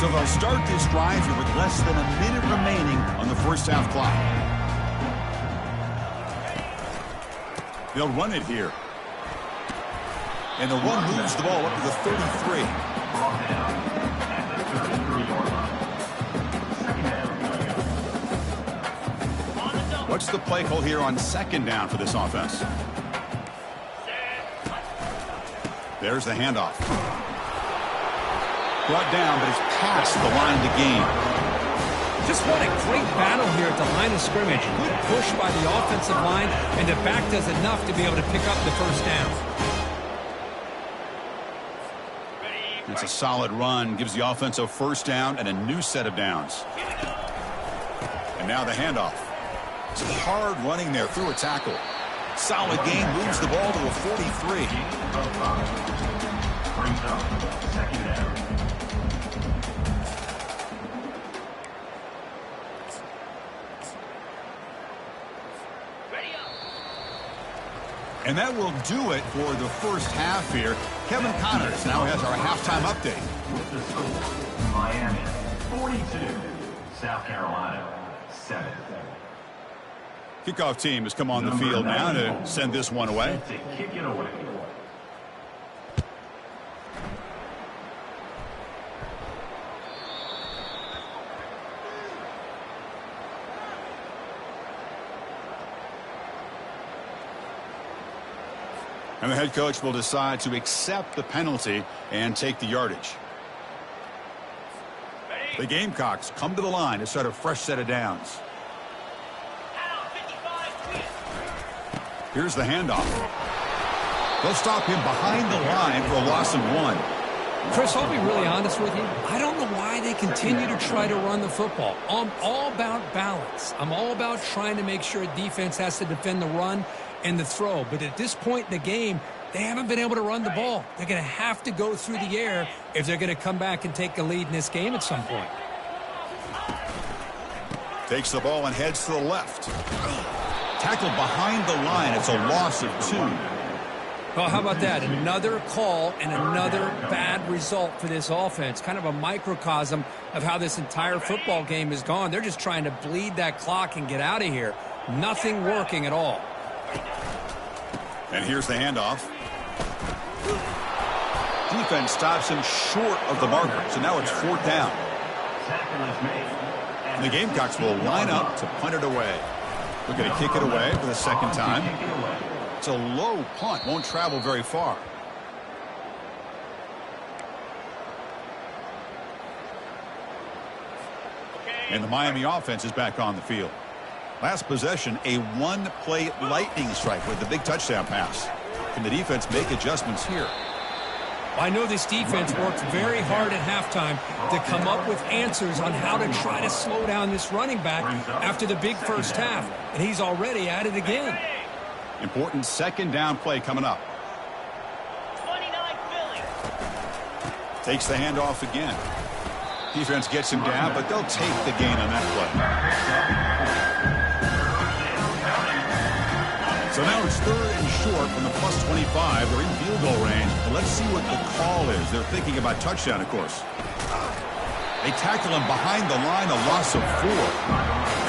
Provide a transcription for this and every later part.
So they'll start this drive here with less than a minute remaining on the first half clock. They'll run it here. And the run moves the ball up to the 33. What's the play call here on second down for this offense? There's the handoff. Brought down, but it's past the line to gain. Just what a great battle here at the line of scrimmage. Good push by the offensive line, and the back does enough to be able to pick up the first down. It's a solid run. Gives the offense a first down and a new set of downs. And now the handoff. It's hard running there through a tackle. Solid gain, moves the ball to the 43. And that will do it for the first half here. Kevin Connors now has our halftime update. With the score, Miami 42, South Carolina 7. Kickoff team has come on the field now to send this one away. To kick it away. And the head coach will decide to accept the penalty and take the yardage. The Gamecocks come to the line to start a fresh set of downs. Here's the handoff. They'll stop him behind the line for a loss of 1. Chris, I'll be really honest with you. I don't know why they continue to try to run the football. I'm all about balance. I'm all about trying to make sure defense has to defend the run and the throw. But at this point in the game, they haven't been able to run the ball. They're going to have to go through the air if they're going to come back and take a lead in this game at some point. Takes the ball and heads to the left. Tackled behind the line. It's a loss of 2. Well, how about that? Another call and another bad result for this offense. Kind of a microcosm of how this entire football game has gone. They're just trying to bleed that clock and get out of here. Nothing working at all. And here's the handoff. Defense stops him short of the marker, so now it's 4th down. And the Gamecocks will line up to punt it away. We're going to kick it away for the second time. It's a low punt, won't travel very far. And the Miami offense is back on the field. Last possession, a one-play lightning strike with the big touchdown pass. Can the defense make adjustments here? I know this defense worked very hard at halftime to come up with answers on how to try to slow down this running back after the big first half, and he's already at it again. Important second down play coming up. 29 Philly. Takes the handoff again. Defense gets him down, but they'll take the gain on that play. So now it's 3rd and short from the plus 25. They're in field goal range. But let's see what the call is. They're thinking about touchdown, of course. They tackle him behind the line, a loss of 4.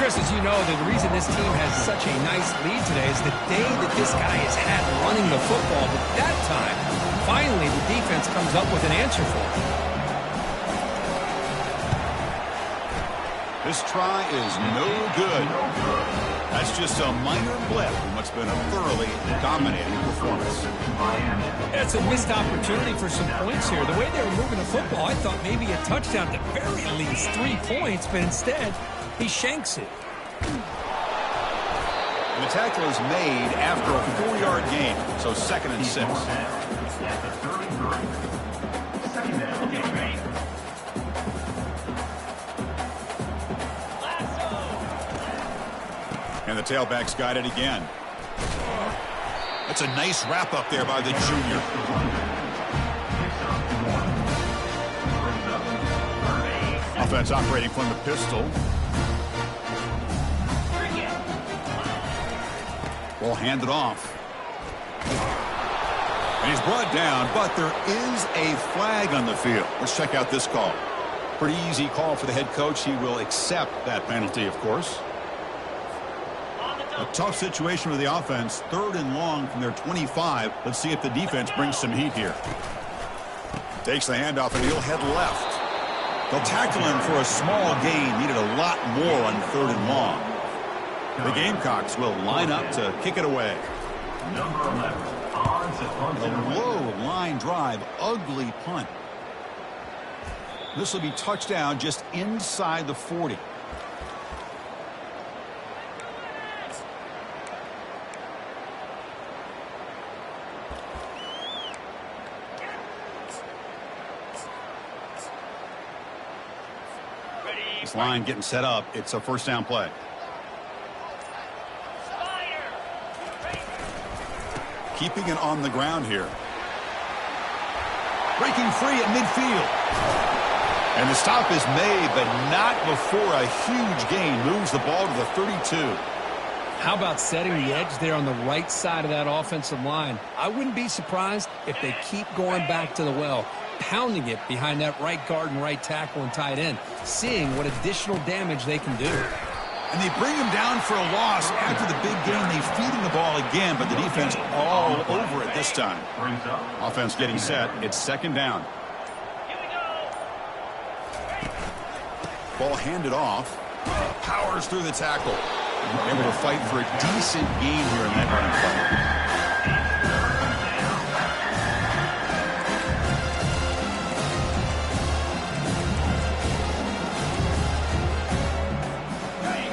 Chris, as you know, the reason this team has such a nice lead today is the day that this guy has had running the football. But that time, finally, the defense comes up with an answer for him. This try is no good. That's just a minor blip in what's been a thoroughly dominating performance. It's a missed opportunity for some points here. The way they were moving the football, I thought maybe a touchdown, at the very least 3 points, but instead, he shanks it. And the tackle is made after a 4-yard gain, so 2nd and 6. And the tailback's got it again. That's a nice wrap up there by the junior. Offense operating from the pistol. Ball handed off. And he's brought down, but there is a flag on the field. Let's check out this call. Pretty easy call for the head coach. He will accept that penalty, of course. A tough situation with the offense. 3rd and long from their 25. Let's see if the defense brings some heat here. Takes the handoff, and he'll head left. They'll tackle him for a small gain. Needed a lot more on 3rd and long. The Gamecocks will line up to kick it away. Number 11, on to punt A and away. low line drive. Ugly punt. This will be touchdown just inside the 40. This line getting set up. It's a first down play. Keeping it on the ground here. Breaking free at midfield. And the stop is made, but not before a huge gain. Moves the ball to the 32. How about setting the edge there on the right side of that offensive line? I wouldn't be surprised if they keep going back to the well, pounding it behind that right guard and right tackle and tight end, seeing what additional damage they can do. And they bring him down for a loss. After the big gain, they feed him the ball again, but the defense all over it this time. Brings up. Offense getting set. It's 2nd down. Ball handed off. Powers through the tackle. Able to fight for a decent gain here in that running play.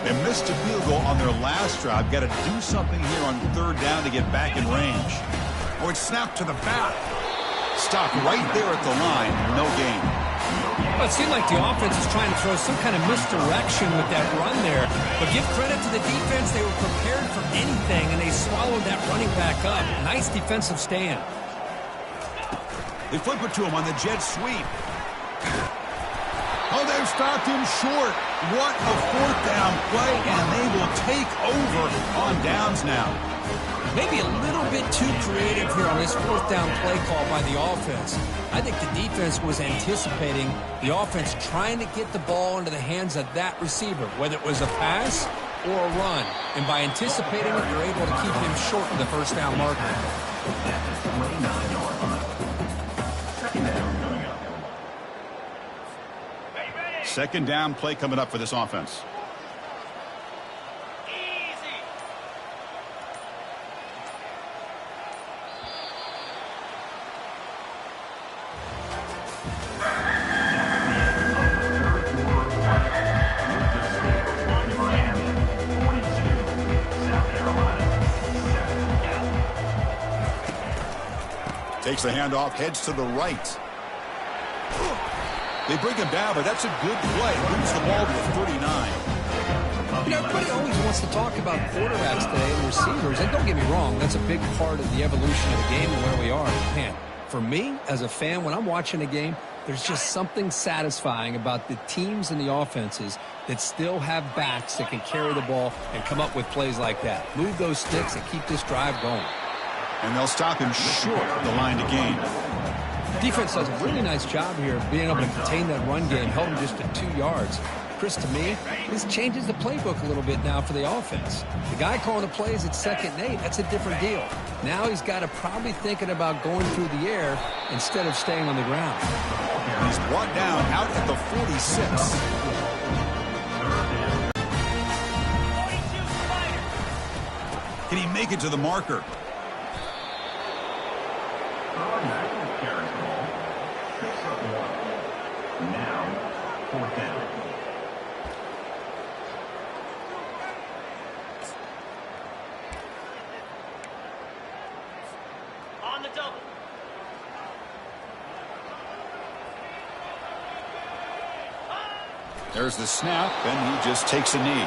They missed a field goal on their last drive. Got to do something here on 3rd down to get back in range. Oh, it's snapped to the back. Stopped right there at the line. No gain. Well, it seemed like the offense is trying to throw some kind of misdirection with that run there. But give credit to the defense. They were prepared for anything, and they swallowed that running back up. Nice defensive stand. They flip it to him on the jet sweep. Oh, they've stopped him short. What a 4th down play, and they will take over on downs now. Maybe a little bit too creative here on this 4th down play call by the offense. I think the defense was anticipating the offense trying to get the ball into the hands of that receiver, whether it was a pass or a run. And by anticipating it, you're able to keep him short of the 1st down marker. At the 29-yard line. 2nd down coming up. 2nd down play coming up for this offense. Takes the handoff, heads to the right. They bring him down, but that's a good play. Moves the ball to the 39. You know, everybody always wants to talk about quarterbacks today and receivers, and don't get me wrong, that's a big part of the evolution of the game and where we are. Man, for me, as a fan, when I'm watching a game, there's just something satisfying about the teams and the offenses that still have backs that can carry the ball and come up with plays like that. Move those sticks and keep this drive going. And they'll stop him short of the line to gain. Defense does a really nice job here of being able to contain that run game, held him just at 2 yards. Chris, to me, this changes the playbook a little bit now for the offense. The guy calling the plays at 2nd and 8, that's a different deal. Now he's got to probably thinking about going through the air instead of staying on the ground. He's brought down out at the 46. Can he make it to the marker? Carries the ball. 6 of 1. Now, 4th down. On the double. There's the snap, and he just takes a knee.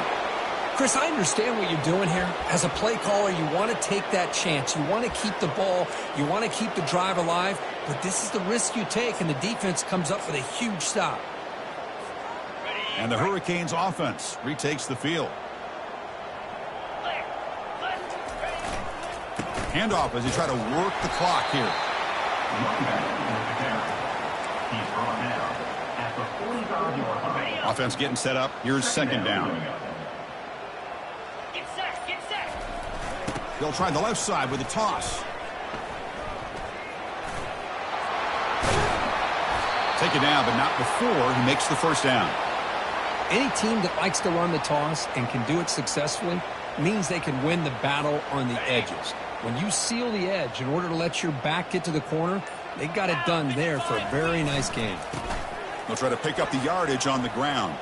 Chris, I understand what you're doing here. As a play caller, you want to take that chance. You want to keep the ball. You want to keep the drive alive. But this is the risk you take, and the defense comes up with a huge stop. And the Hurricanes offense retakes the field. Handoff as he try to work the clock here. He's brought down at the 45. Offense getting set up. Here's second down. Get set, get set. They'll try the left side with a toss. Take it down, but not before he makes the first down. Any team that likes to run the toss and can do it successfully means they can win the battle on the edges. When you seal the edge in order to let your back get to the corner, they got it done there for a very nice game. They'll try to pick up the yardage on the ground.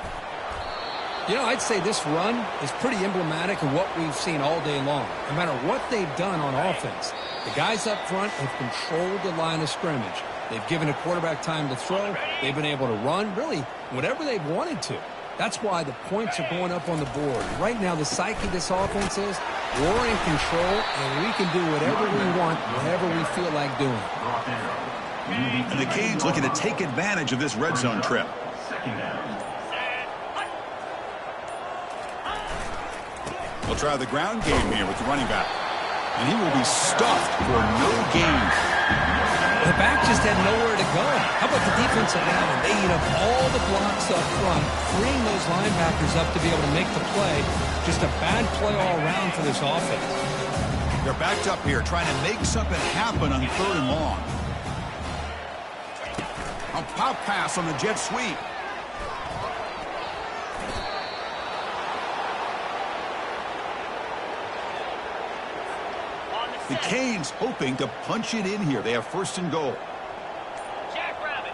You know, I'd say this run is pretty emblematic of what we've seen all day long. No matter what they've done on offense, the guys up front have controlled the line of scrimmage. They've given a quarterback time to throw. They've been able to run, really, whatever they've wanted to. That's why the points are going up on the board. Right now, the psyche of this offense is we're in control, and we can do whatever we want, whenever we feel like doing it. And the Canes looking to take advantage of this red zone trip. They'll try the ground game here with the running back. And he will be stuffed for no gain. The back just had nowhere to go. How about the defensive line? They eat up all the blocks up front, freeing those linebackers up to be able to make the play. Just a bad play all around for this offense. They're backed up here trying to make something happen on 3rd and long. A pop pass on the jet sweep. The Canes hoping to punch it in here. They have 1st and goal. Jackrabbit.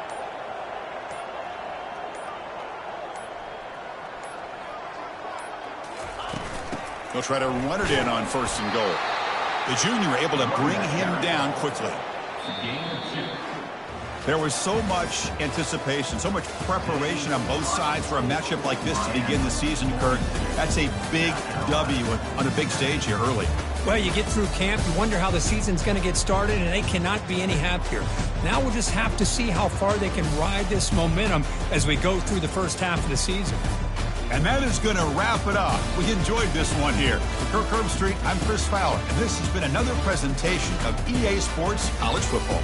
They'll try to run it in on 1st and goal. The junior able to bring him down quickly. There was so much anticipation, so much preparation on both sides for a matchup like this to begin the season, Kurt. That's a big W on a big stage here early. Well, you get through camp, you wonder how the season's going to get started, and they cannot be any happier. Now we'll just have to see how far they can ride this momentum as we go through the first half of the season. And that is going to wrap it up. We enjoyed this one here. For Kirk Herbstreit, I'm Chris Fowler, and this has been another presentation of EA Sports College Football.